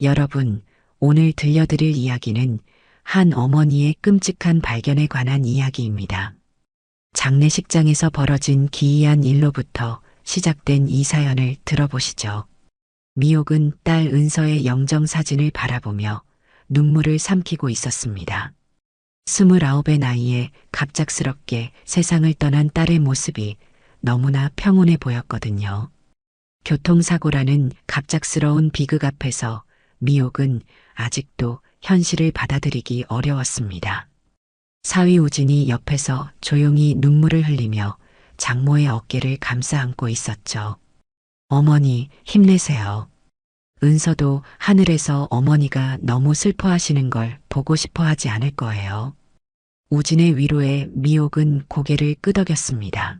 여러분, 오늘 들려드릴 이야기는 한 어머니의 끔찍한 발견에 관한 이야기입니다. 장례식장에서 벌어진 기이한 일로부터 시작된 이 사연을 들어보시죠. 미옥은 딸 은서의 영정 사진을 바라보며 눈물을 삼키고 있었습니다. 29의 나이에 갑작스럽게 세상을 떠난 딸의 모습이 너무나 평온해 보였거든요. 교통사고라는 갑작스러운 비극 앞에서 미옥은 아직도 현실을 받아들이기 어려웠습니다. 사위 우진이 옆에서 조용히 눈물을 흘리며 장모의 어깨를 감싸 안고 있었죠. 어머니, 힘내세요. 은서도 하늘에서 어머니가 너무 슬퍼하시는 걸 보고 싶어 하지 않을 거예요. 우진의 위로에 미옥은 고개를 끄덕였습니다.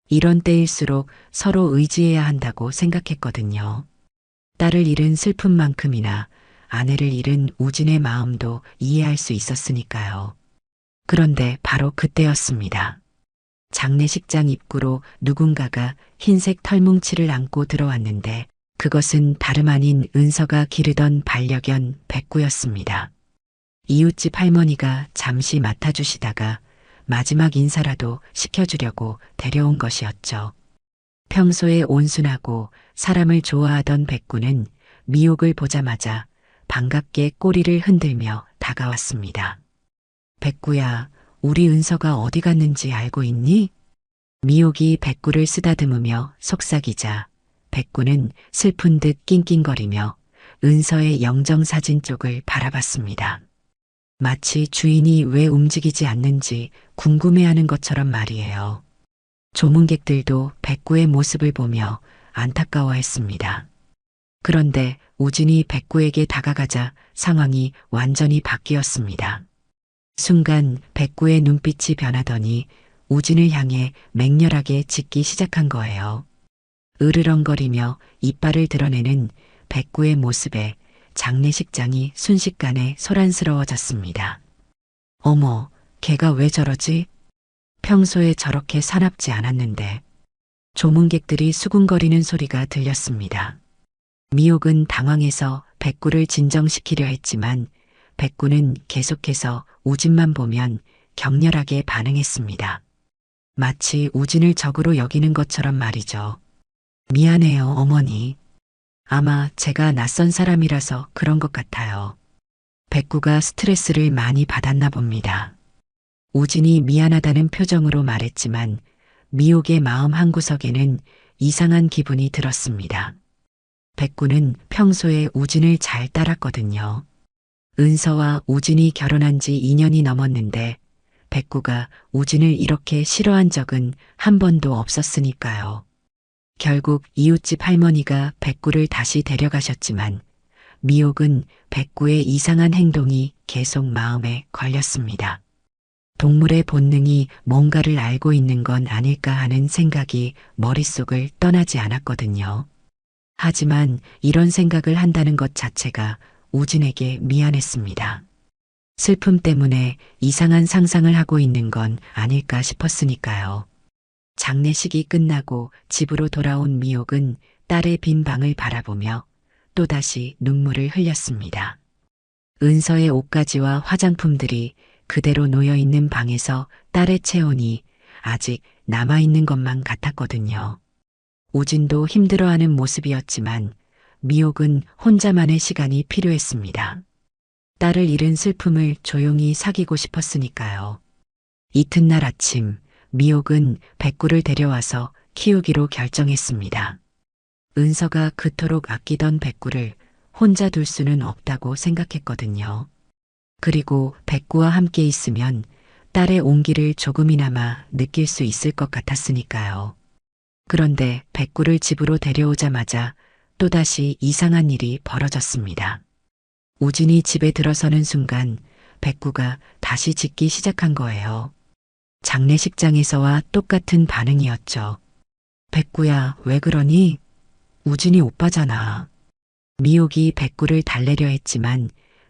이런 때일수록 서로 의지해야 한다고 생각했거든요. 딸을 잃은 슬픔만큼이나 아내를 잃은 우진의 마음도 이해할 수 있었으니까요. 그런데 바로 그때였습니다. 장례식장 입구로 누군가가 흰색 털뭉치를 안고 들어왔는데 그것은 다름 아닌 은서가 기르던 반려견 백구였습니다. 이웃집 할머니가 잠시 맡아주시다가 마지막 인사라도 시켜주려고 데려온 것이었죠. 평소에 온순하고 사람을 좋아하던 백구는 미옥을 보자마자 반갑게 꼬리를 흔들며 다가왔습니다. 백구야, 우리 은서가 어디 갔는지 알고 있니? 미옥이 백구를 쓰다듬으며 속삭이자 백구는 슬픈 듯 낑낑거리며 은서의 영정사진 쪽을 바라봤습니다. 마치 주인이 왜 움직이지 않는지 궁금해하는 것처럼 말이에요. 조문객들도 백구의 모습을 보며 안타까워했습니다. 그런데 우진이 백구에게 다가가자 상황이 완전히 바뀌었습니다. 순간 백구의 눈빛이 변하더니 우진을 향해 맹렬하게 짖기 시작한 거예요. 으르렁거리며 이빨을 드러내는 백구의 모습에 장례식장이 순식간에 소란스러워졌습니다. 어머, 걔가 왜 저러지? 평소에 저렇게 사납지 않았는데. 조문객들이 수군거리는 소리가 들렸습니다. 미옥은 당황해서 백구를 진정시키려 했지만 백구는 계속해서 우진만 보면 격렬하게 반응했습니다. 마치 우진을 적으로 여기는 것처럼 말이죠. 미안해요, 어머니. 아마 제가 낯선 사람이라서 그런 것 같아요. 백구가 스트레스를 많이 받았나 봅니다. 우진이 미안하다는 표정으로 말했지만 미옥의 마음 한구석에는 이상한 기분이 들었습니다. 백구는 평소에 우진을 잘 따랐거든요. 은서와 우진이 결혼한 지 2년이 넘었는데 백구가 우진을 이렇게 싫어한 적은 한 번도 없었으니까요. 결국 이웃집 할머니가 백구를 다시 데려가셨지만 미옥은 백구의 이상한 행동이 계속 마음에 걸렸습니다. 동물의 본능이 뭔가를 알고 있는 건 아닐까 하는 생각이 머릿속을 떠나지 않았거든요. 하지만 이런 생각을 한다는 것 자체가 우진에게 미안했습니다. 슬픔 때문에 이상한 상상을 하고 있는 건 아닐까 싶었으니까요. 장례식이 끝나고 집으로 돌아온 미옥은 딸의 빈 방을 바라보며 또다시 눈물을 흘렸습니다. 은서의 옷가지와 화장품들이 그대로 놓여있는 방에서 딸의 체온이 아직 남아있는 것만 같았거든요. 우진도 힘들어하는 모습이었지만 미옥은 혼자만의 시간이 필요했습니다. 딸을 잃은 슬픔을 조용히 사귀고 싶었으니까요. 이튿날 아침 미옥은 백구를 데려와서 키우기로 결정했습니다. 은서가 그토록 아끼던 백구를 혼자 둘 수는 없다고 생각했거든요. 그리고 백구와 함께 있으면 딸의 온기를 조금이나마 느낄 수 있을 것 같았으니까요. 그런데 백구를 집으로 데려오자마자 또다시 이상한 일이 벌어졌습니다. 우진이 집에 들어서는 순간 백구가 다시 짖기 시작한 거예요. 장례식장에서와 똑같은 반응이었죠. 백구야, 왜 그러니? 우진이 오빠잖아. 미옥이 백구를 달래려 했지만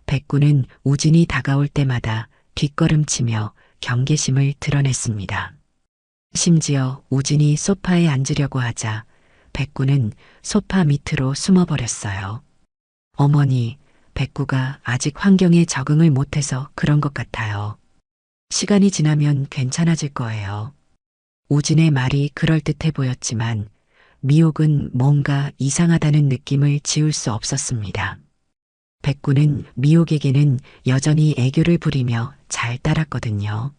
백구는 우진이 다가올 때마다 뒷걸음치며 경계심을 드러냈습니다. 심지어 우진이 소파에 앉으려고 하자 백구는 소파 밑으로 숨어버렸어요. 어머니, 백구가 아직 환경에 적응을 못해서 그런 것 같아요. 시간이 지나면 괜찮아질 거예요. 우진의 말이 그럴듯해 보였지만 미옥은 뭔가 이상하다는 느낌을 지울 수 없었습니다. 백구는 미옥에게는 여전히 애교를 부리며 잘 따랐거든요.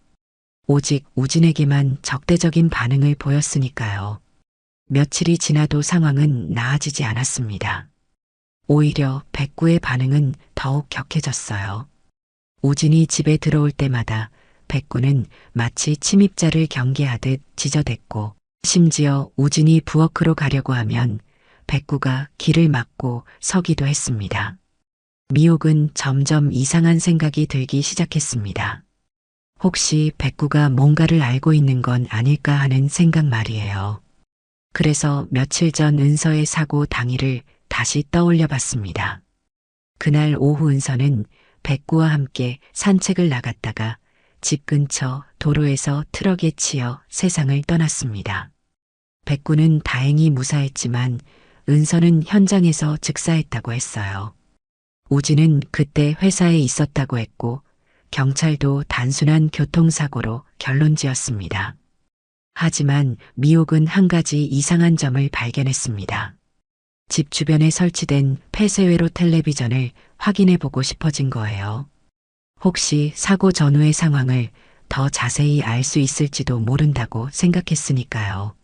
오직 우진에게만 적대적인 반응을 보였으니까요. 며칠이 지나도 상황은 나아지지 않았습니다. 오히려 백구의 반응은 더욱 격해졌어요. 우진이 집에 들어올 때마다 백구는 마치 침입자를 경계하듯 지저댔고, 심지어 우진이 부엌으로 가려고 하면 백구가 길을 막고 서기도 했습니다. 미옥은 점점 이상한 생각이 들기 시작했습니다. 혹시 백구가 뭔가를 알고 있는 건 아닐까 하는 생각 말이에요. 그래서 며칠 전 은서의 사고 당일을 다시 떠올려 봤습니다. 그날 오후 은서는 백구와 함께 산책을 나갔다가 집 근처 도로에서 트럭에 치여 세상을 떠났습니다. 백구는 다행히 무사했지만 은서는 현장에서 즉사했다고 했어요. 우진은 그때 회사에 있었다고 했고 경찰도 단순한 교통사고로 결론 지었습니다. 하지만 미옥은 한 가지 이상한 점을 발견했습니다. 집 주변에 설치된 폐쇄회로 텔레비전을 확인해 보고 싶어진 거예요. 혹시 사고 전후의 상황을 더 자세히 알 수 있을지도 모른다고 생각했으니까요.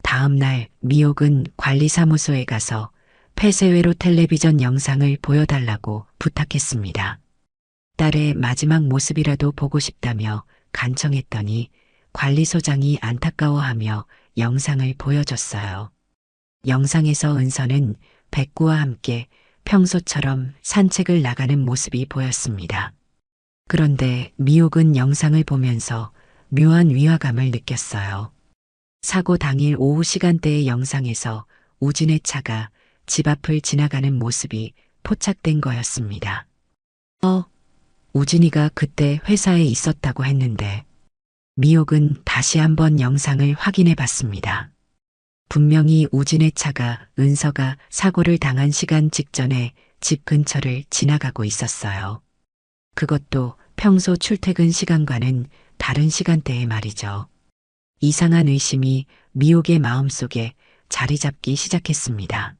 다음 날 미옥은 관리사무소에 가서 폐쇄회로 텔레비전 영상을 보여달라고 부탁했습니다. 딸의 마지막 모습이라도 보고 싶다며 간청했더니 관리소장이 안타까워하며 영상을 보여줬어요. 영상에서 은서는 백구와 함께 평소처럼 산책을 나가는 모습이 보였습니다. 그런데 미옥은 영상을 보면서 묘한 위화감을 느꼈어요. 사고 당일 오후 시간대의 영상에서 우진의 차가 집 앞을 지나가는 모습이 포착된 거였습니다. 우진이가 그때 회사에 있었다고 했는데 미옥은 다시 한번 영상을 확인해 봤습니다. 분명히 우진의 차가 은서가 사고를 당한 시간 직전에 집 근처를 지나가고 있었어요. 그것도 평소 출퇴근 시간과는 다른 시간대에 말이죠. 이상한 의심이 미옥의 마음속에 자리 잡기 시작했습니다.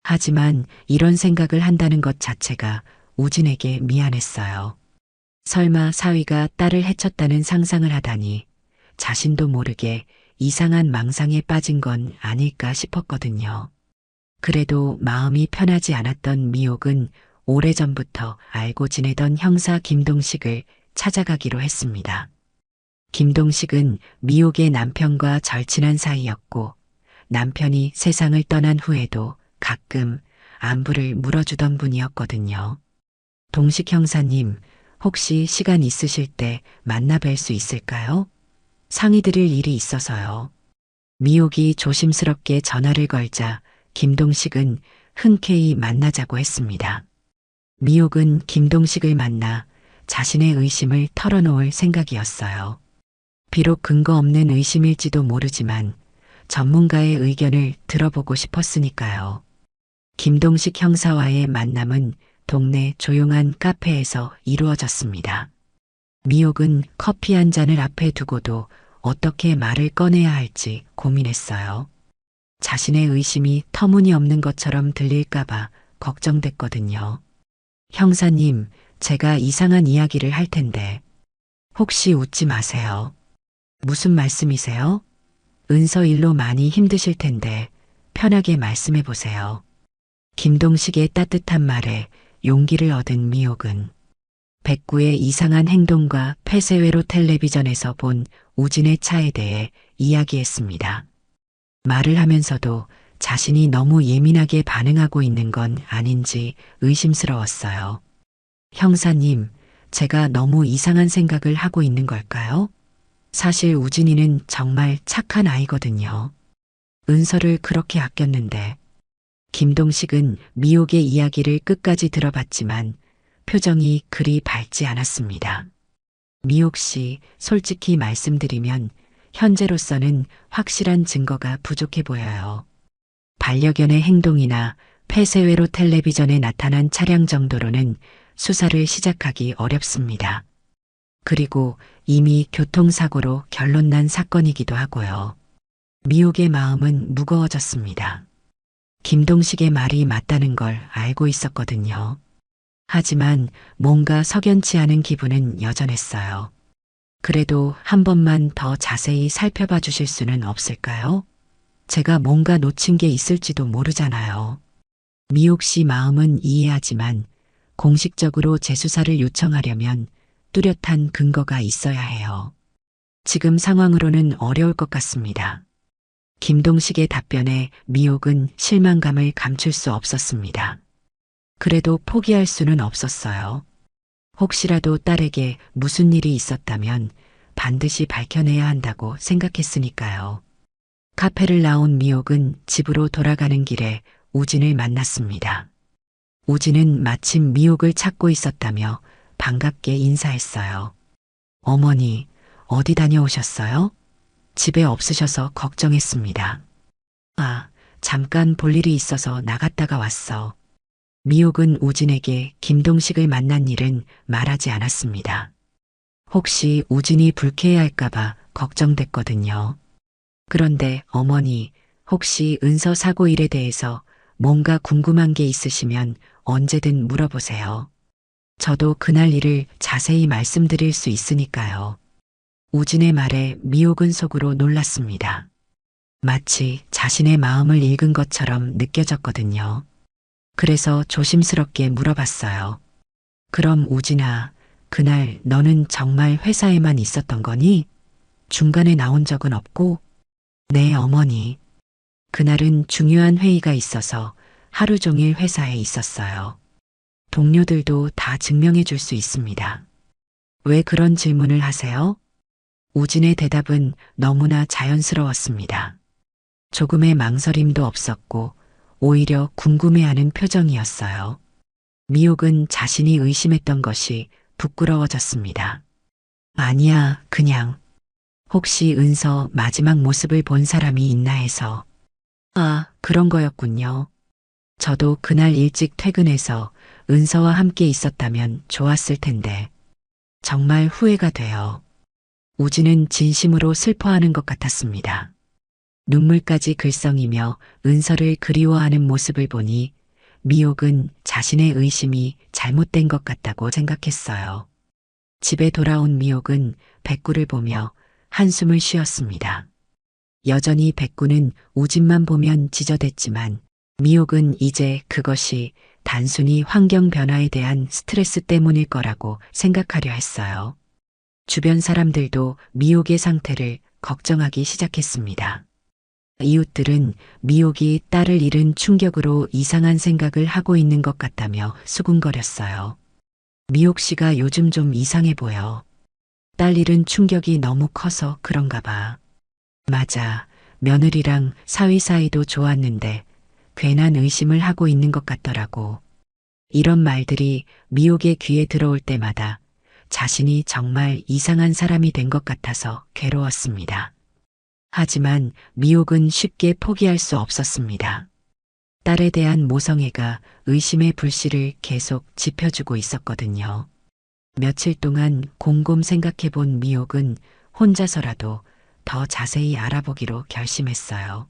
하지만 이런 생각을 한다는 것 자체가 우진에게 미안했어요. 설마 사위가 딸을 해쳤다는 상상을 하다니 자신도 모르게 이상한 망상에 빠진 건 아닐까 싶었거든요. 그래도 마음이 편하지 않았던 미옥은 오래전부터 알고 지내던 형사 김동식을 찾아가기로 했습니다. 김동식은 미옥의 남편과 절친한 사이였고 남편이 세상을 떠난 후에도 가끔 안부를 물어주던 분이었거든요. 동식 형사님, 혹시 시간 있으실 때 만나 뵐 수 있을까요? 상의드릴 일이 있어서요. 미옥이 조심스럽게 전화를 걸자 김동식은 흔쾌히 만나자고 했습니다. 미옥은 김동식을 만나 자신의 의심을 털어놓을 생각이었어요. 비록 근거 없는 의심일지도 모르지만 전문가의 의견을 들어보고 싶었으니까요. 김동식 형사와의 만남은 동네 조용한 카페에서 이루어졌습니다. 미옥은 커피 한 잔을 앞에 두고도 어떻게 말을 꺼내야 할지 고민했어요. 자신의 의심이 터무니없는 것처럼 들릴까봐 걱정됐거든요. 형사님, 제가 이상한 이야기를 할 텐데 혹시 웃지 마세요. 무슨 말씀이세요? 은서 일로 많이 힘드실 텐데 편하게 말씀해 보세요. 김동식의 따뜻한 말에 용기를 얻은 미옥은 백구의 이상한 행동과 폐쇄회로 텔레비전에서 본 우진의 차에 대해 이야기했습니다. 말을 하면서도 자신이 너무 예민하게 반응하고 있는 건 아닌지 의심스러웠어요. 형사님, 제가 너무 이상한 생각을 하고 있는 걸까요? 사실 우진이는 정말 착한 아이거든요. 은서를 그렇게 아꼈는데. 김동식은 미옥의 이야기를 끝까지 들어봤지만 표정이 그리 밝지 않았습니다. 미옥 씨, 솔직히 말씀드리면 현재로서는 확실한 증거가 부족해 보여요. 반려견의 행동이나 폐쇄회로 텔레비전에 나타난 차량 정도로는 수사를 시작하기 어렵습니다. 그리고 이미 교통사고로 결론난 사건이기도 하고요. 미옥의 마음은 무거워졌습니다. 김동식의 말이 맞다는 걸 알고 있었거든요. 하지만 뭔가 석연치 않은 기분은 여전했어요. 그래도 한 번만 더 자세히 살펴봐 주실 수는 없을까요? 제가 뭔가 놓친 게 있을지도 모르잖아요. 미옥 씨 마음은 이해하지만 공식적으로 재수사를 요청하려면 뚜렷한 근거가 있어야 해요. 지금 상황으로는 어려울 것 같습니다. 김동식의 답변에 미옥은 실망감을 감출 수 없었습니다. 그래도 포기할 수는 없었어요. 혹시라도 딸에게 무슨 일이 있었다면 반드시 밝혀내야 한다고 생각했으니까요. 카페를 나온 미옥은 집으로 돌아가는 길에 우진을 만났습니다. 우진은 마침 미옥을 찾고 있었다며 반갑게 인사했어요. 어머니, 어디 다녀오셨어요? 집에 없으셔서 걱정했습니다. 아, 잠깐 볼 일이 있어서 나갔다가 왔어. 미옥은 우진에게 김동식을 만난 일은 말하지 않았습니다. 혹시 우진이 불쾌해할까봐 걱정됐거든요. 그런데 어머니, 혹시 은서 사고 일에 대해서 뭔가 궁금한 게 있으시면 언제든 물어보세요. 저도 그날 일을 자세히 말씀드릴 수 있으니까요. 우진의 말에 미옥은 속으로 놀랐습니다. 마치 자신의 마음을 읽은 것처럼 느껴졌거든요. 그래서 조심스럽게 물어봤어요. 그럼 우진아, 그날 너는 정말 회사에만 있었던 거니? 중간에 나온 적은 없고? 네, 어머니. 그날은 중요한 회의가 있어서 하루 종일 회사에 있었어요. 동료들도 다 증명해 줄 수 있습니다. 왜 그런 질문을 하세요? 우진의 대답은 너무나 자연스러웠습니다. 조금의 망설임도 없었고 오히려 궁금해하는 표정이었어요. 미옥은 자신이 의심했던 것이 부끄러워졌습니다. 아니야, 그냥 혹시 은서 마지막 모습을 본 사람이 있나 해서. 아, 그런 거였군요. 저도 그날 일찍 퇴근해서 은서와 함께 있었다면 좋았을 텐데. 정말 후회가 돼요. 우진은 진심으로 슬퍼하는 것 같았습니다. 눈물까지 글썽이며 은서를 그리워하는 모습을 보니 미옥은 자신의 의심이 잘못된 것 같다고 생각했어요. 집에 돌아온 미옥은 백구를 보며 한숨을 쉬었습니다. 여전히 백구는 우진만 보면 지저댔지만 미옥은 이제 그것이 단순히 환경 변화에 대한 스트레스 때문일 거라고 생각하려 했어요. 주변 사람들도 미옥의 상태를 걱정하기 시작했습니다. 이웃들은 미옥이 딸을 잃은 충격으로 이상한 생각을 하고 있는 것 같다며 수군거렸어요. 미옥 씨가 요즘 좀 이상해 보여. 딸 잃은 충격이 너무 커서 그런가 봐. 맞아. 며느리랑 사위사이도 좋았는데 괜한 의심을 하고 있는 것 같더라고. 이런 말들이 미옥의 귀에 들어올 때마다 자신이 정말 이상한 사람이 된 것 같아서 괴로웠습니다. 하지만 미옥은 쉽게 포기할 수 없었습니다. 딸에 대한 모성애가 의심의 불씨를 계속 지펴주고 있었거든요. 며칠 동안 곰곰 생각해 본 미옥은 혼자서라도 더 자세히 알아보기로 결심했어요.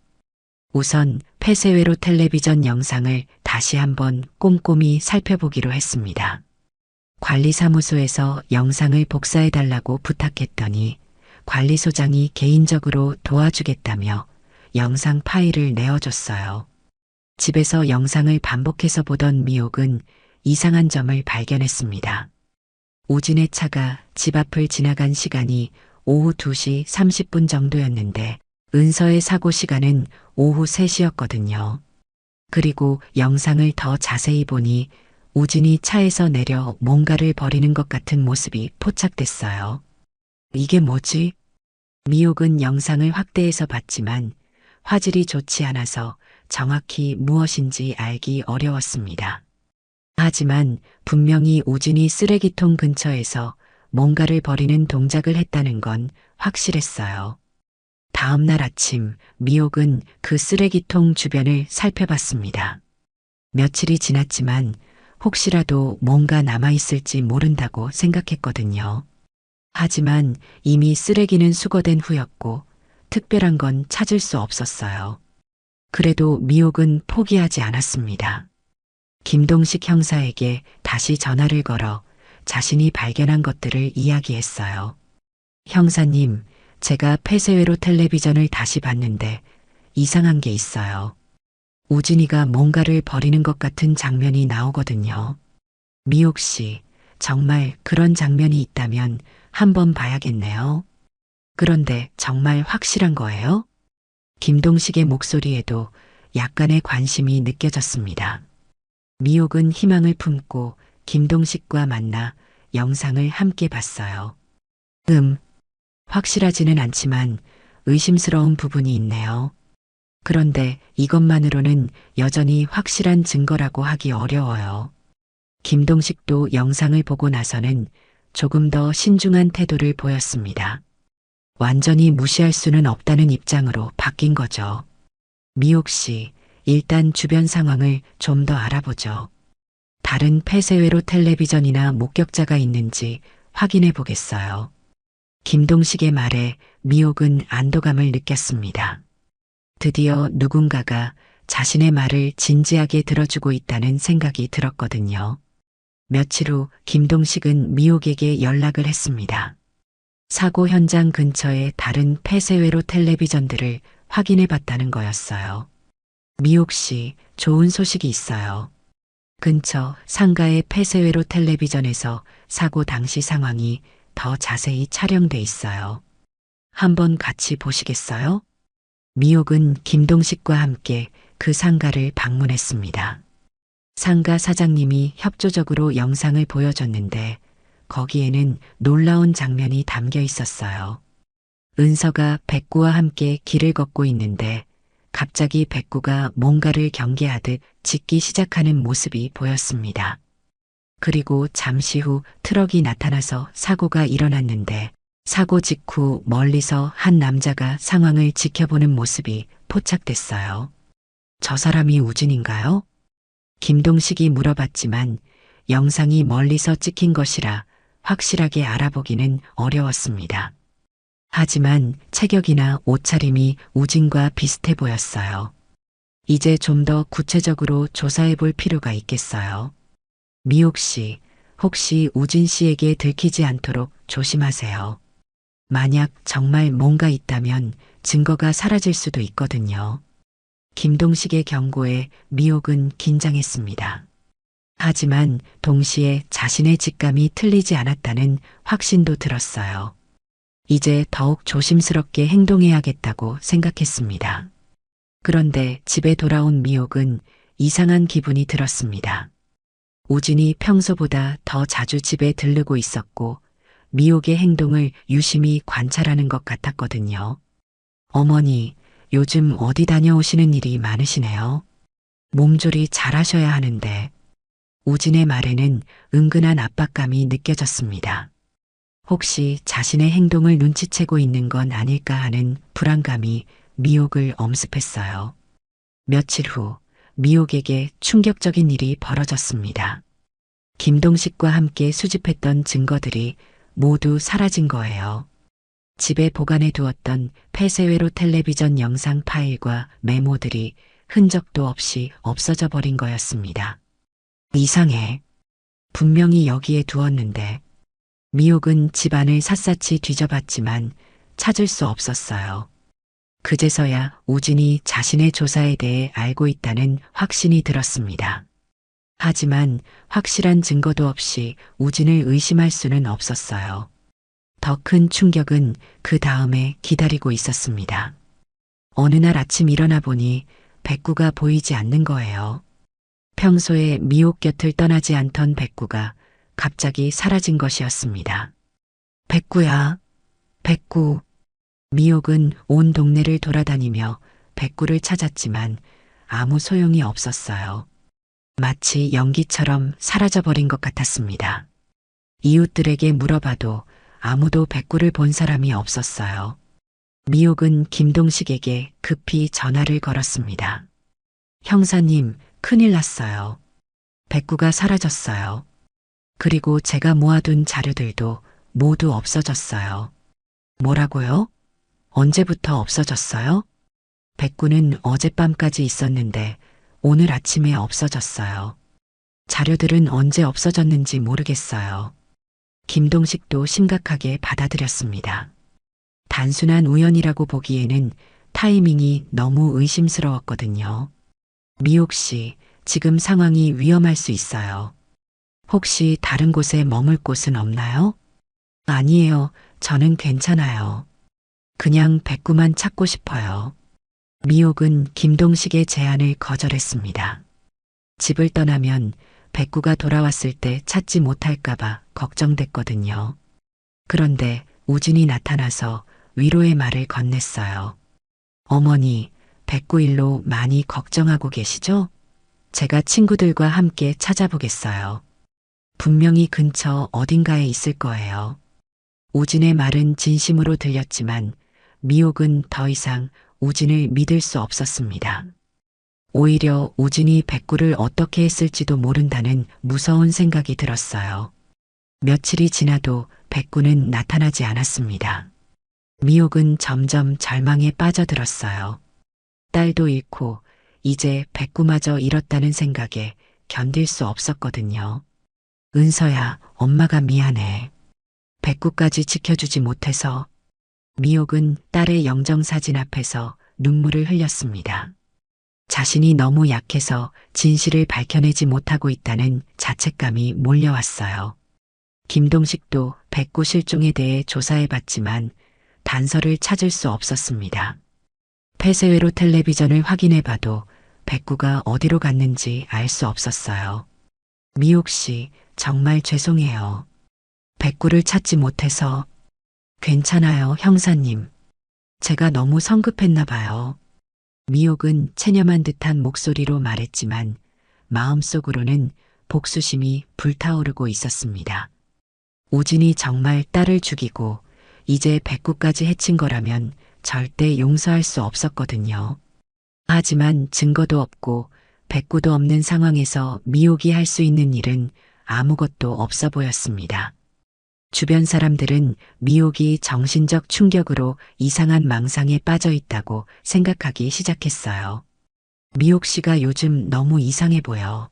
우선 폐쇄회로 텔레비전 영상을 다시 한번 꼼꼼히 살펴보기로 했습니다. 관리사무소에서 영상을 복사해달라고 부탁했더니 관리소장이 개인적으로 도와주겠다며 영상 파일을 내어줬어요. 집에서 영상을 반복해서 보던 미옥은 이상한 점을 발견했습니다. 우진의 차가 집 앞을 지나간 시간이 오후 2시 30분 정도였는데 은서의 사고 시간은 오후 3시였거든요. 그리고 영상을 더 자세히 보니 우진이 차에서 내려 뭔가를 버리는 것 같은 모습이 포착됐어요. 이게 뭐지? 미옥은 영상을 확대해서 봤지만 화질이 좋지 않아서 정확히 무엇인지 알기 어려웠습니다. 하지만 분명히 우진이 쓰레기통 근처에서 뭔가를 버리는 동작을 했다는 건 확실했어요. 다음 날 아침 미옥은 그 쓰레기통 주변을 살펴봤습니다. 며칠이 지났지만 혹시라도 뭔가 남아있을지 모른다고 생각했거든요. 하지만 이미 쓰레기는 수거된 후였고 특별한 건 찾을 수 없었어요. 그래도 미옥은 포기하지 않았습니다. 김동식 형사에게 다시 전화를 걸어 자신이 발견한 것들을 이야기했어요. 형사님, 제가 폐쇄회로 텔레비전을 다시 봤는데 이상한 게 있어요. 우진이가 뭔가를 버리는 것 같은 장면이 나오거든요. 미옥 씨, 정말 그런 장면이 있다면 한번 봐야겠네요. 그런데 정말 확실한 거예요? 김동식의 목소리에도 약간의 관심이 느껴졌습니다. 미옥은 희망을 품고 김동식과 만나 영상을 함께 봤어요. 확실하지는 않지만 의심스러운 부분이 있네요. 그런데 이것만으로는 여전히 확실한 증거라고 하기 어려워요. 김동식도 영상을 보고 나서는 조금 더 신중한 태도를 보였습니다. 완전히 무시할 수는 없다는 입장으로 바뀐 거죠. 미옥 씨, 일단 주변 상황을 좀 더 알아보죠. 다른 폐쇄회로 텔레비전이나 목격자가 있는지 확인해 보겠어요. 김동식의 말에 미옥은 안도감을 느꼈습니다. 드디어 누군가가 자신의 말을 진지하게 들어주고 있다는 생각이 들었거든요. 며칠 후 김동식은 미옥에게 연락을 했습니다. 사고 현장 근처의 다른 폐쇄회로 텔레비전들을 확인해 봤다는 거였어요. 미옥 씨, 좋은 소식이 있어요. 근처 상가의 폐쇄회로 텔레비전에서 사고 당시 상황이 더 자세히 촬영돼 있어요. 한번 같이 보시겠어요? 미옥은 김동식과 함께 그 상가를 방문했습니다. 상가 사장님이 협조적으로 영상을 보여줬는데 거기에는 놀라운 장면이 담겨 있었어요. 은서가 백구와 함께 길을 걷고 있는데 갑자기 백구가 뭔가를 경계하듯 짖기 시작하는 모습이 보였습니다. 그리고 잠시 후 트럭이 나타나서 사고가 일어났는데 사고 직후 멀리서 한 남자가 상황을 지켜보는 모습이 포착됐어요. 저 사람이 우진인가요? 김동식이 물어봤지만 영상이 멀리서 찍힌 것이라 확실하게 알아보기는 어려웠습니다. 하지만 체격이나 옷차림이 우진과 비슷해 보였어요. 이제 좀 더 구체적으로 조사해 볼 필요가 있겠어요. 미옥 씨, 혹시 우진 씨에게 들키지 않도록 조심하세요. 만약 정말 뭔가 있다면 증거가 사라질 수도 있거든요. 김동식의 경고에 미옥은 긴장했습니다. 하지만 동시에 자신의 직감이 틀리지 않았다는 확신도 들었어요. 이제 더욱 조심스럽게 행동해야겠다고 생각했습니다. 그런데 집에 돌아온 미옥은 이상한 기분이 들었습니다. 우진이 평소보다 더 자주 집에 들르고 있었고 미옥의 행동을 유심히 관찰하는 것 같았거든요. 어머니, 요즘 어디 다녀오시는 일이 많으시네요. 몸조리 잘하셔야 하는데. 우진의 말에는 은근한 압박감이 느껴졌습니다. 혹시 자신의 행동을 눈치채고 있는 건 아닐까 하는 불안감이 미옥을 엄습했어요. 며칠 후 미옥에게 충격적인 일이 벌어졌습니다. 김동식과 함께 수집했던 증거들이 모두 사라진 거예요. 집에 보관해 두었던 폐쇄회로 텔레비전 영상 파일과 메모들이 흔적도 없이 없어져 버린 거였습니다. 이상해. 분명히 여기에 두었는데. 미옥은 집안을 샅샅이 뒤져봤지만 찾을 수 없었어요. 그제서야 우진이 자신의 조사에 대해 알고 있다는 확신이 들었습니다. 하지만 확실한 증거도 없이 우진을 의심할 수는 없었어요. 더 큰 충격은 그 다음에 기다리고 있었습니다. 어느 날 아침 일어나 보니 백구가 보이지 않는 거예요. 평소에 미옥 곁을 떠나지 않던 백구가 갑자기 사라진 것이었습니다. 백구야, 백구. 미옥은 온 동네를 돌아다니며 백구를 찾았지만 아무 소용이 없었어요. 마치 연기처럼 사라져버린 것 같았습니다. 이웃들에게 물어봐도 아무도 백구를 본 사람이 없었어요. 미옥은 김동식에게 급히 전화를 걸었습니다. 형사님, 큰일 났어요. 백구가 사라졌어요. 그리고 제가 모아둔 자료들도 모두 없어졌어요. 뭐라고요? 언제부터 없어졌어요? 백구는 어젯밤까지 있었는데 오늘 아침에 없어졌어요. 자료들은 언제 없어졌는지 모르겠어요. 김동식도 심각하게 받아들였습니다. 단순한 우연이라고 보기에는 타이밍이 너무 의심스러웠거든요. 미옥 씨, 지금 상황이 위험할 수 있어요. 혹시 다른 곳에 머물 곳은 없나요? 아니에요. 저는 괜찮아요. 그냥 백구만 찾고 싶어요. 미옥은 김동식의 제안을 거절했습니다. 집을 떠나면 백구가 돌아왔을 때 찾지 못할까봐 걱정됐거든요. 그런데 우진이 나타나서 위로의 말을 건넸어요. 어머니, 백구 일로 많이 걱정하고 계시죠? 제가 친구들과 함께 찾아보겠어요. 분명히 근처 어딘가에 있을 거예요. 우진의 말은 진심으로 들렸지만 미옥은 더 이상 우진을 믿을 수 없었습니다. 오히려 우진이 백구를 어떻게 했을지도 모른다는 무서운 생각이 들었어요. 며칠이 지나도 백구는 나타나지 않았습니다. 미옥은 점점 절망에 빠져들었어요. 딸도 잃고 이제 백구마저 잃었다는 생각에 견딜 수 없었거든요. 은서야, 엄마가 미안해. 백구까지 지켜주지 못해서. 미옥은 딸의 영정사진 앞에서 눈물을 흘렸습니다. 자신이 너무 약해서 진실을 밝혀내지 못하고 있다는 자책감이 몰려왔어요. 김동식도 백구 실종에 대해 조사해봤지만 단서를 찾을 수 없었습니다. 폐쇄회로 텔레비전을 확인해봐도 백구가 어디로 갔는지 알 수 없었어요. 미옥 씨, 정말 죄송해요. 백구를 찾지 못해서. 괜찮아요, 형사님. 제가 너무 성급했나 봐요. 미옥은 체념한 듯한 목소리로 말했지만 마음속으로는 복수심이 불타오르고 있었습니다. 우진이 정말 딸을 죽이고 이제 백구까지 해친 거라면 절대 용서할 수 없었거든요. 하지만 증거도 없고 백구도 없는 상황에서 미옥이 할 수 있는 일은 아무것도 없어 보였습니다. 주변 사람들은 미옥이 정신적 충격으로 이상한 망상에 빠져 있다고 생각하기 시작했어요. 미옥 씨가 요즘 너무 이상해 보여.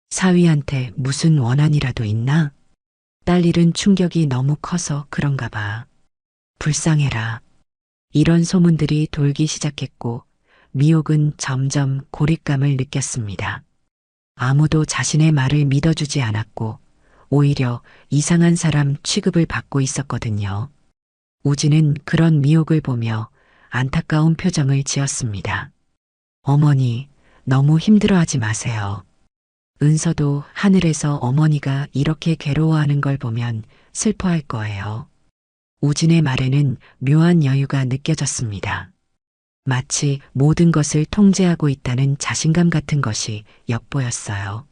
사위한테 무슨 원한이라도 있나? 딸 잃은 충격이 너무 커서 그런가 봐. 불쌍해라. 이런 소문들이 돌기 시작했고 미옥은 점점 고립감을 느꼈습니다. 아무도 자신의 말을 믿어주지 않았고 오히려 이상한 사람 취급을 받고 있었거든요. 우진은 그런 미옥을 보며 안타까운 표정을 지었습니다. 어머니, 너무 힘들어하지 마세요. 은서도 하늘에서 어머니가 이렇게 괴로워하는 걸 보면 슬퍼할 거예요. 우진의 말에는 묘한 여유가 느껴졌습니다. 마치 모든 것을 통제하고 있다는 자신감 같은 것이 엿보였어요.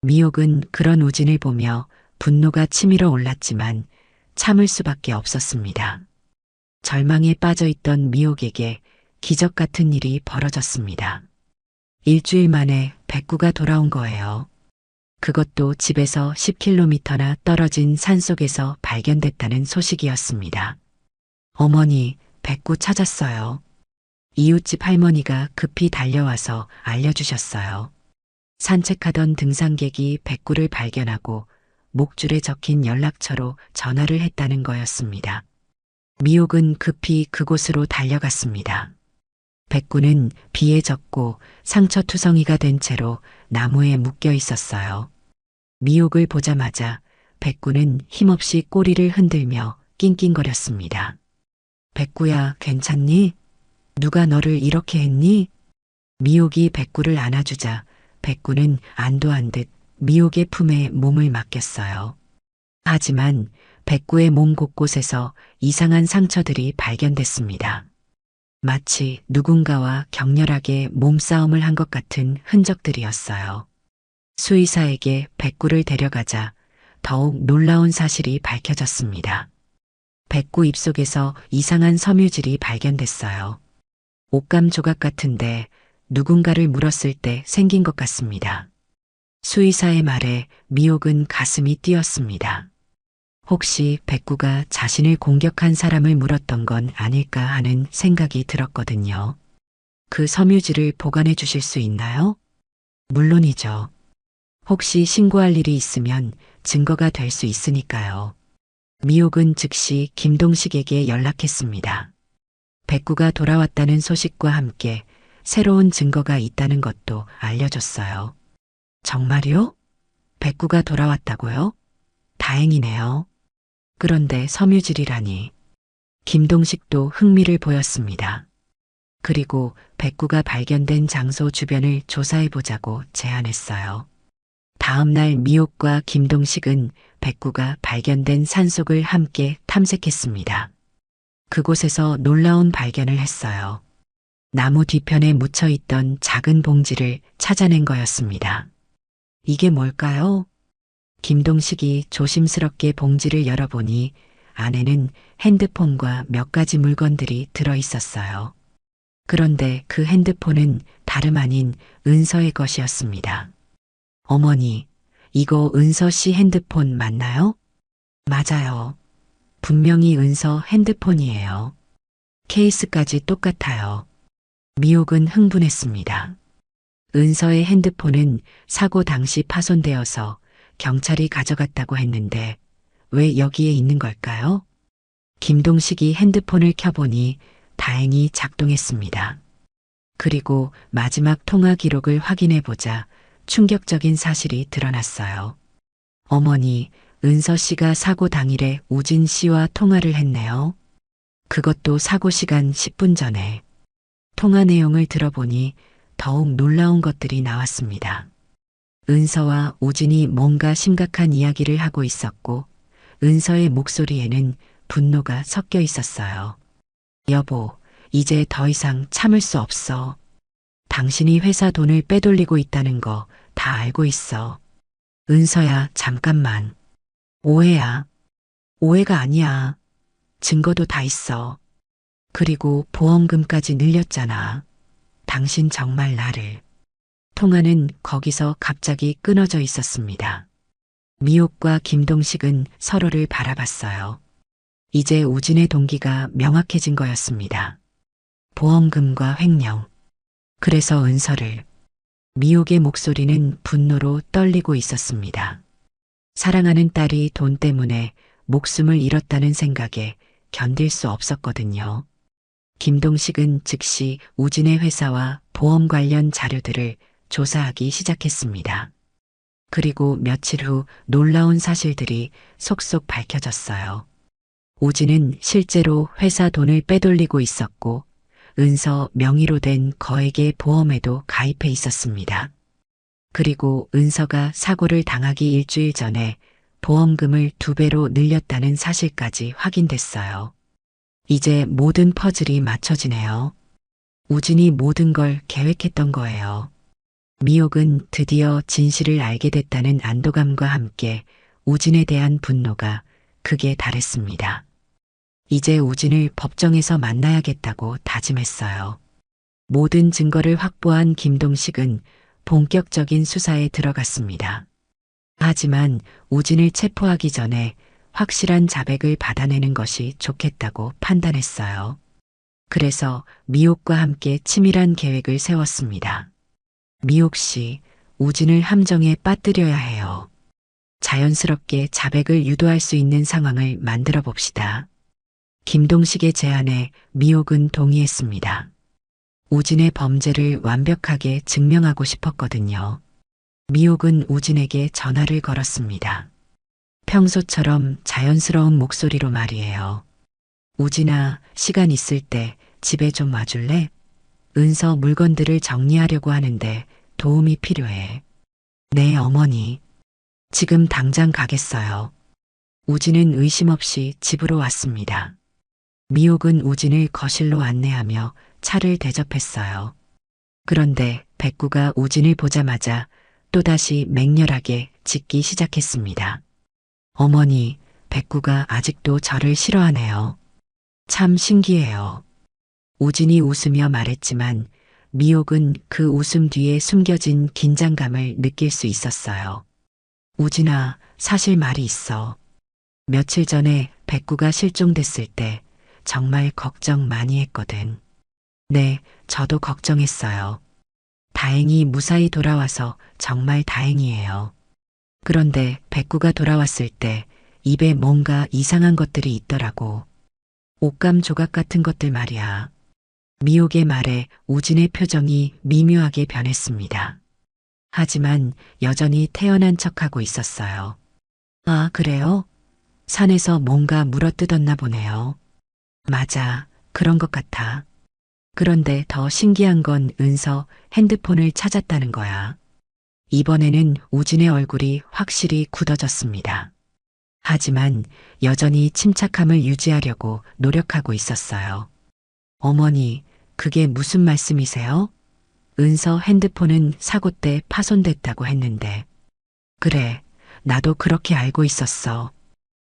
미옥은 그런 우진을 보며 분노가 치밀어 올랐지만 참을 수밖에 없었습니다. 절망에 빠져 있던 미옥에게 기적 같은 일이 벌어졌습니다. 일주일 만에 백구가 돌아온 거예요. 그것도 집에서 10km나 떨어진 산속에서 발견됐다는 소식이었습니다. 어머니, 백구 찾았어요. 이웃집 할머니가 급히 달려와서 알려주셨어요. 산책하던 등산객이 백구를 발견하고 목줄에 적힌 연락처로 전화를 했다는 거였습니다. 미옥은 급히 그곳으로 달려갔습니다. 백구는 비에 젖고 상처투성이가 된 채로 나무에 묶여 있었어요. 미옥을 보자마자 백구는 힘없이 꼬리를 흔들며 낑낑거렸습니다. 백구야, 괜찮니? 누가 너를 이렇게 했니? 미옥이 백구를 안아주자 백구는 안도한 듯 미옥의 품에 몸을 맡겼어요. 하지만 백구의 몸 곳곳에서 이상한 상처들이 발견됐습니다. 마치 누군가와 격렬하게 몸싸움을 한 것 같은 흔적들이었어요. 수의사에게 백구를 데려가자 더욱 놀라운 사실이 밝혀졌습니다. 백구 입속에서 이상한 섬유질이 발견됐어요. 옷감 조각 같은데 누군가를 물었을 때 생긴 것 같습니다. 수의사의 말에 미옥은 가슴이 뛰었습니다. 혹시 백구가 자신을 공격한 사람을 물었던 건 아닐까 하는 생각이 들었거든요. 그 섬유지를 보관해 주실 수 있나요? 물론이죠. 혹시 신고할 일이 있으면 증거가 될 수 있으니까요. 미옥은 즉시 김동식에게 연락했습니다. 백구가 돌아왔다는 소식과 함께 새로운 증거가 있다는 것도 알려줬어요. 정말요? 백구가 돌아왔다고요? 다행이네요. 그런데 섬유질이라니. 김동식도 흥미를 보였습니다. 그리고 백구가 발견된 장소 주변을 조사해보자고 제안했어요. 다음 날 미옥과 김동식은 백구가 발견된 산속을 함께 탐색했습니다. 그곳에서 놀라운 발견을 했어요. 나무 뒤편에 묻혀 있던 작은 봉지를 찾아낸 거였습니다. 이게 뭘까요? 김동식이 조심스럽게 봉지를 열어보니 안에는 핸드폰과 몇 가지 물건들이 들어 있었어요. 그런데 그 핸드폰은 다름 아닌 은서의 것이었습니다. 어머니, 이거 은서 씨 핸드폰 맞나요? 맞아요. 분명히 은서 핸드폰이에요. 케이스까지 똑같아요. 미옥은 흥분했습니다. 은서의 핸드폰은 사고 당시 파손되어서 경찰이 가져갔다고 했는데 왜 여기에 있는 걸까요? 김동식이 핸드폰을 켜보니 다행히 작동했습니다. 그리고 마지막 통화 기록을 확인해 보자 충격적인 사실이 드러났어요. 어머니, 은서 씨가 사고 당일에 우진 씨와 통화를 했네요. 그것도 사고 시간 10분 전에. 통화 내용을 들어보니 더욱 놀라운 것들이 나왔습니다. 은서와 우진이 뭔가 심각한 이야기를 하고 있었고 은서의 목소리에는 분노가 섞여 있었어요. 여보, 이제 더 이상 참을 수 없어. 당신이 회사 돈을 빼돌리고 있다는 거 다 알고 있어. 은서야, 잠깐만. 오해야. 오해가 아니야. 증거도 다 있어. 그리고 보험금까지 늘렸잖아. 당신 정말 나를. 통화는 거기서 갑자기 끊어져 있었습니다. 미옥과 김동식은 서로를 바라봤어요. 이제 우진의 동기가 명확해진 거였습니다. 보험금과 횡령. 그래서 은서를. 미옥의 목소리는 분노로 떨리고 있었습니다. 사랑하는 딸이 돈 때문에 목숨을 잃었다는 생각에 견딜 수 없었거든요. 김동식은 즉시 우진의 회사와 보험 관련 자료들을 조사하기 시작했습니다. 그리고 며칠 후 놀라운 사실들이 속속 밝혀졌어요. 우진은 실제로 회사 돈을 빼돌리고 있었고 은서 명의로 된 거액의 보험에도 가입해 있었습니다. 그리고 은서가 사고를 당하기 일주일 전에 보험금을 2배로 늘렸다는 사실까지 확인됐어요. 이제 모든 퍼즐이 맞춰지네요. 우진이 모든 걸 계획했던 거예요. 미옥은 드디어 진실을 알게 됐다는 안도감과 함께 우진에 대한 분노가 극에 달했습니다. 이제 우진을 법정에서 만나야겠다고 다짐했어요. 모든 증거를 확보한 김동식은 본격적인 수사에 들어갔습니다. 하지만 우진을 체포하기 전에 확실한 자백을 받아내는 것이 좋겠다고 판단했어요. 그래서 미옥과 함께 치밀한 계획을 세웠습니다. 미옥 씨, 우진을 함정에 빠뜨려야 해요. 자연스럽게 자백을 유도할 수 있는 상황을 만들어 봅시다. 김동식의 제안에 미옥은 동의했습니다. 우진의 범죄를 완벽하게 증명하고 싶었거든요. 미옥은 우진에게 전화를 걸었습니다. 평소처럼 자연스러운 목소리로 말이에요. 우진아, 시간 있을 때 집에 좀 와줄래? 은서 물건들을 정리하려고 하는데 도움이 필요해. 네, 어머니. 지금 당장 가겠어요. 우진은 의심 없이 집으로 왔습니다. 미옥은 우진을 거실로 안내하며 차를 대접했어요. 그런데 백구가 우진을 보자마자 또다시 맹렬하게 짖기 시작했습니다. 어머니, 백구가 아직도 저를 싫어하네요. 참 신기해요. 우진이 웃으며 말했지만 미옥은 그 웃음 뒤에 숨겨진 긴장감을 느낄 수 있었어요. 우진아, 사실 말이 있어. 며칠 전에 백구가 실종됐을 때 정말 걱정 많이 했거든. 네, 저도 걱정했어요. 다행히 무사히 돌아와서 정말 다행이에요. 그런데 백구가 돌아왔을 때 입에 뭔가 이상한 것들이 있더라고. 옷감 조각 같은 것들 말이야. 미옥의 말에 우진의 표정이 미묘하게 변했습니다. 하지만 여전히 태연한 척하고 있었어요. 아, 그래요? 산에서 뭔가 물어뜯었나 보네요. 맞아, 그런 것 같아. 그런데 더 신기한 건 은서 핸드폰을 찾았다는 거야. 이번에는 우진의 얼굴이 확실히 굳어졌습니다. 하지만 여전히 침착함을 유지하려고 노력하고 있었어요. 어머니, 그게 무슨 말씀이세요? 은서 핸드폰은 사고 때 파손됐다고 했는데. 그래, 나도 그렇게 알고 있었어.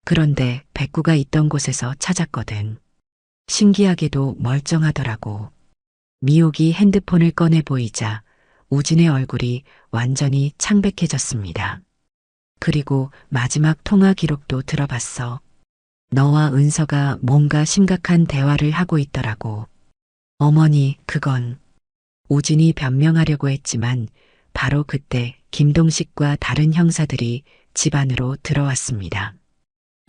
그런데 백구가 있던 곳에서 찾았거든. 신기하게도 멀쩡하더라고. 미옥이 핸드폰을 꺼내 보이자 우진의 얼굴이 완전히 창백해졌습니다. 그리고 마지막 통화 기록도 들어봤어. 너와 은서가 뭔가 심각한 대화를 하고 있더라고. 어머니, 그건 우진이 변명하려고 했지만 바로 그때 김동식과 다른 형사들이 집 안으로 들어왔습니다.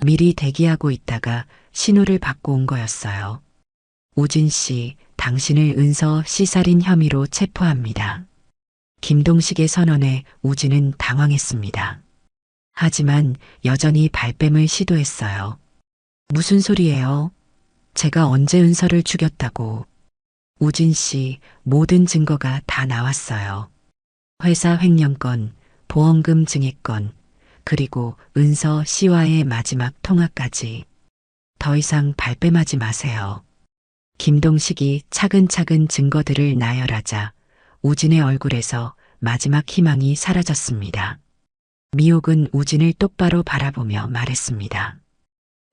미리 대기하고 있다가 신호를 받고 온 거였어요. 우진 씨, 당신을 은서 씨살인 혐의로 체포합니다. 김동식의 선언에 우진은 당황했습니다. 하지만 여전히 발뺌을 시도했어요. 무슨 소리예요? 제가 언제 은서를 죽였다고. 우진 씨, 모든 증거가 다 나왔어요. 회사 횡령건, 보험금 증액건, 그리고 은서 씨와의 마지막 통화까지. 더 이상 발뺌하지 마세요. 김동식이 차근차근 증거들을 나열하자 우진의 얼굴에서 마지막 희망이 사라졌습니다. 미옥은 우진을 똑바로 바라보며 말했습니다.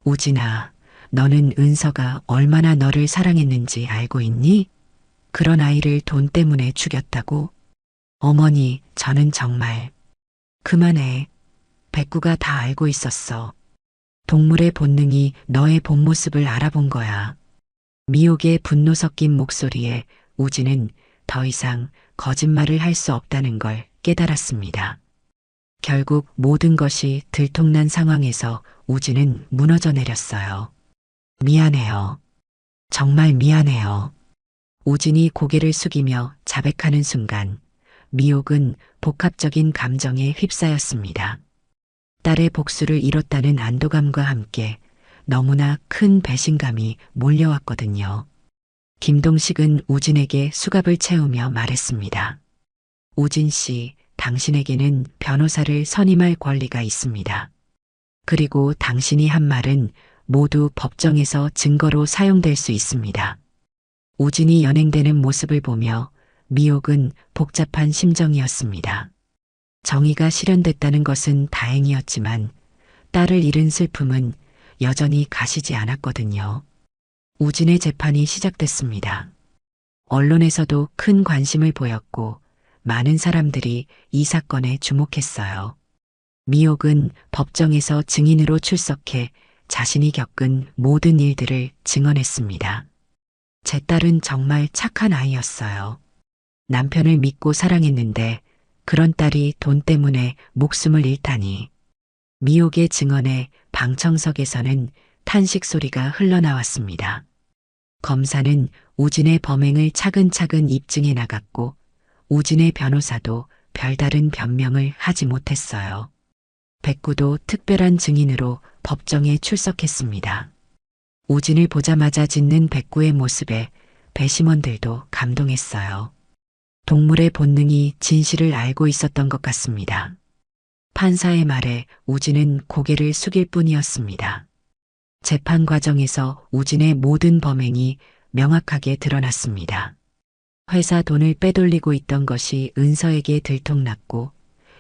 우진아, 너는 은서가 얼마나 너를 사랑했는지 알고 있니? 그런 아이를 돈 때문에 죽였다고? 어머니, 저는 정말. 그만해. 백구가 다 알고 있었어. 동물의 본능이 너의 본 모습을 알아본 거야. 미옥의 분노 섞인 목소리에 우진은 더 이상 거짓말을 할 수 없다는 걸 깨달았습니다. 결국 모든 것이 들통난 상황에서 우진은 무너져 내렸어요. 미안해요. 정말 미안해요. 우진이 고개를 숙이며 자백하는 순간 미옥은 복합적인 감정에 휩싸였습니다. 딸의 복수를 이뤘다는 안도감과 함께 너무나 큰 배신감이 몰려왔거든요. 김동식은 우진에게 수갑을 채우며 말했습니다. 우진 씨, 당신에게는 변호사를 선임할 권리가 있습니다. 그리고 당신이 한 말은 모두 법정에서 증거로 사용될 수 있습니다. 우진이 연행되는 모습을 보며 미옥은 복잡한 심정이었습니다. 정의가 실현됐다는 것은 다행이었지만 딸을 잃은 슬픔은 여전히 가시지 않았거든요. 우진의 재판이 시작됐습니다. 언론에서도 큰 관심을 보였고 많은 사람들이 이 사건에 주목했어요. 미옥은 법정에서 증인으로 출석해 자신이 겪은 모든 일들을 증언했습니다. 제 딸은 정말 착한 아이였어요. 남편을 믿고 사랑했는데 그런 딸이 돈 때문에 목숨을 잃다니. 미옥의 증언에 방청석에서는 탄식 소리가 흘러나왔습니다. 검사는 우진의 범행을 차근차근 입증해 나갔고 우진의 변호사도 별다른 변명을 하지 못했어요. 백구도 특별한 증인으로 법정에 출석했습니다. 우진을 보자마자 짖는 백구의 모습에 배심원들도 감동했어요. 동물의 본능이 진실을 알고 있었던 것 같습니다. 판사의 말에 우진은 고개를 숙일 뿐이었습니다. 재판 과정에서 우진의 모든 범행이 명확하게 드러났습니다. 회사 돈을 빼돌리고 있던 것이 은서에게 들통났고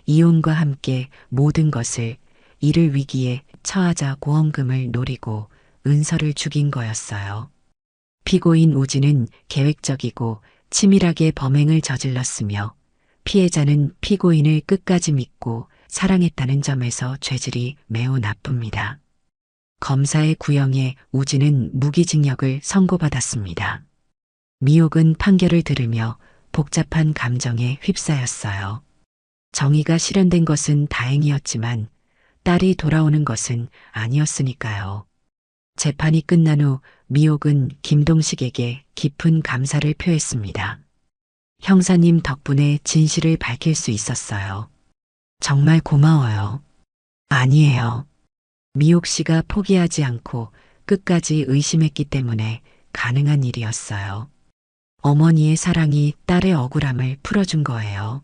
이혼과 함께 모든 것을 이를 위기에 처하자 보험금을 노리고 은서를 죽인 거였어요. 피고인 우진은 계획적이고 치밀하게 범행을 저질렀으며 피해자는 피고인을 끝까지 믿고 사랑했다는 점에서 죄질이 매우 나쁩니다. 검사의 구형에 우진은 무기징역을 선고받았습니다. 미옥은 판결을 들으며 복잡한 감정에 휩싸였어요. 정의가 실현된 것은 다행이었지만 딸이 돌아오는 것은 아니었으니까요. 재판이 끝난 후 미옥은 김동식에게 깊은 감사를 표했습니다. 형사님 덕분에 진실을 밝힐 수 있었어요. 정말 고마워요. 아니에요. 미옥 씨가 포기하지 않고 끝까지 의심했기 때문에 가능한 일이었어요. 어머니의 사랑이 딸의 억울함을 풀어준 거예요.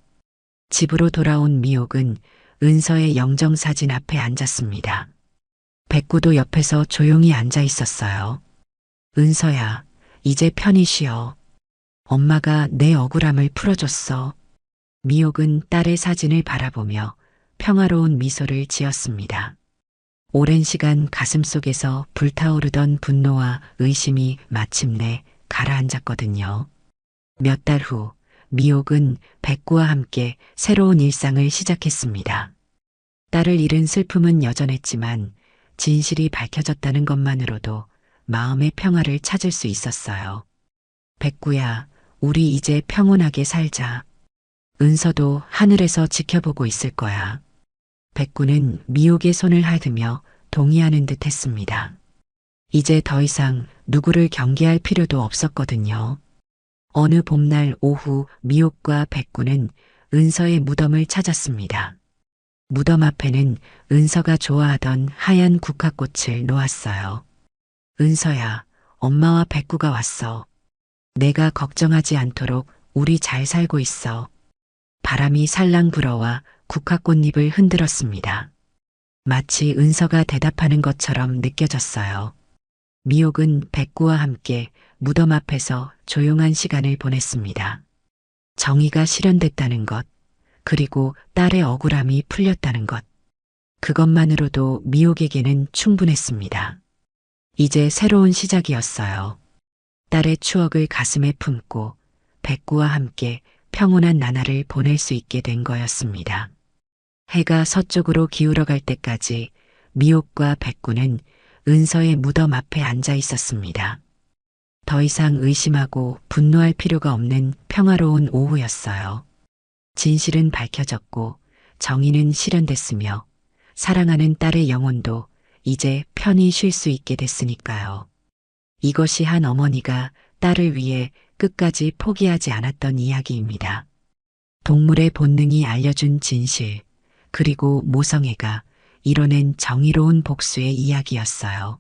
집으로 돌아온 미옥은 은서의 영정사진 앞에 앉았습니다. 백구도 옆에서 조용히 앉아 있었어요. 은서야, 이제 편히 쉬어. 엄마가 내 억울함을 풀어줬어. 미옥은 딸의 사진을 바라보며 평화로운 미소를 지었습니다. 오랜 시간 가슴속에서 불타오르던 분노와 의심이 마침내 가라앉았거든요. 몇 달 후 미옥은 백구와 함께 새로운 일상을 시작했습니다. 딸을 잃은 슬픔은 여전했지만 진실이 밝혀졌다는 것만으로도 마음의 평화를 찾을 수 있었어요. 백구야, 우리 이제 평온하게 살자. 은서도 하늘에서 지켜보고 있을 거야. 백구는 미옥의 손을 하드며 동의하는 듯 했습니다. 이제 더 이상 누구를 경계할 필요도 없었거든요. 어느 봄날 오후 미옥과 백구는 은서의 무덤을 찾았습니다. 무덤 앞에는 은서가 좋아하던 하얀 국화꽃을 놓았어요. 은서야, 엄마와 백구가 왔어. 내가 걱정하지 않도록 우리 잘 살고 있어. 바람이 살랑 불어와 국화꽃잎을 흔들었습니다. 마치 은서가 대답하는 것처럼 느껴졌어요. 미옥은 백구와 함께 무덤 앞에서 조용한 시간을 보냈습니다. 정의가 실현됐다는 것, 그리고 딸의 억울함이 풀렸다는 것. 그것만으로도 미옥에게는 충분했습니다. 이제 새로운 시작이었어요. 딸의 추억을 가슴에 품고 백구와 함께 평온한 나날을 보낼 수 있게 된 거였습니다. 해가 서쪽으로 기울어갈 때까지 미옥과 백구는 은서의 무덤 앞에 앉아 있었습니다. 더 이상 의심하고 분노할 필요가 없는 평화로운 오후였어요. 진실은 밝혀졌고 정의는 실현됐으며 사랑하는 딸의 영혼도 이제 편히 쉴 수 있게 됐으니까요. 이것이 한 어머니가 딸을 위해 끝까지 포기하지 않았던 이야기입니다. 동물의 본능이 알려준 진실, 그리고 모성애가 이뤄낸 정의로운 복수의 이야기였어요.